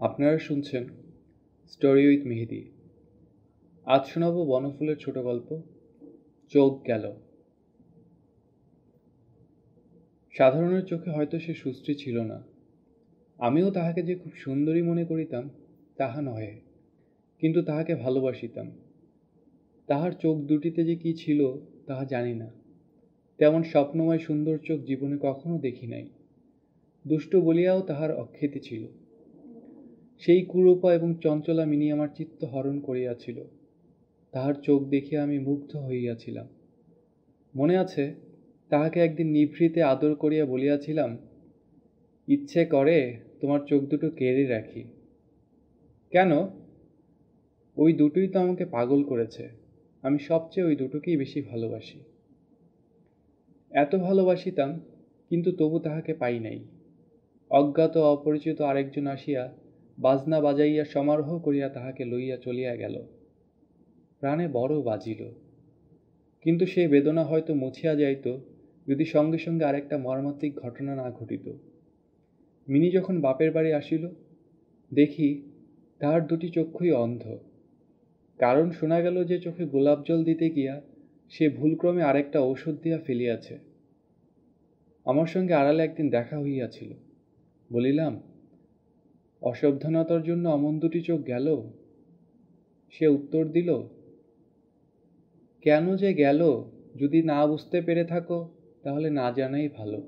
আপনারা শুনছেন story with মেহেদি। আজ শোনাব বনফুলের ছোট গল্প চোখ গেল। সাধারণের চোখে হয়তো সে সুশ্রী ছিল না, আমিও তাহাকে যে খুব সুন্দরী মনে করিতাম তাহা নহে, কিন্তু তাহাকে ভালোবাসিতাম। তাহার চোখ দুটিতে যে কি ছিল তাহা জানি না। তেমন স্বপ্নময় সুন্দর চোখ জীবনে কখনো দেখি নাই। দুষ্ট বলিয়াও তাহার অখ্যাতি ছিল। সেই কুরূপা এবং চঞ্চলা মিনি আমার চিত্ত হরণ করিয়াছিল। তাহার চোখ দেখিয়া আমি মুগ্ধ হইয়াছিলাম। মনে আছে, তাহাকে একদিন নিভৃতে আদর করিয়া বলিয়াছিলাম, ইচ্ছে করে তোমার চোখ দুটো কেড়ে রাখি। কেন? ওই দুটোই তো আমাকে পাগল করেছে। আমি সবচেয়ে ওই দুটোকেই বেশি ভালোবাসি। এত ভালোবাসিতাম, কিন্তু তবু তাহাকে পাই নাই। অজ্ঞাত অপরিচিত আরেকজন আসিয়া বাজনা বাজাইয়া সমারোহ করিয়া তাহাকে লইয়া চলিয়া গেল। প্রাণে বড় বাজিল, কিন্তু সেই বেদনা হয়তো মুছিয়া যাইত যদি সঙ্গে সঙ্গে আরেকটা মর্মান্তিক ঘটনা না ঘটিত। মিনি যখন বাপের বাড়ি আসিল, দেখি তাহার দুটি চক্ষুই অন্ধ। কারণ শোনা গেল যে চোখে গোলাপ জল দিতে গিয়া সে ভুলক্রমে আরেকটা ঔষধ দিয়া ফেলিয়াছে। আমার সঙ্গে আড়ালে একদিন দেখা হইয়াছিল। বলিলাম, অসাবধানতার জন্য অমন দুটি চোখ গেল? সে উত্তর দিল, কেন যে গেল যদি না বুঝতে পেরে থাকো তাহলে না জানাই ভালো।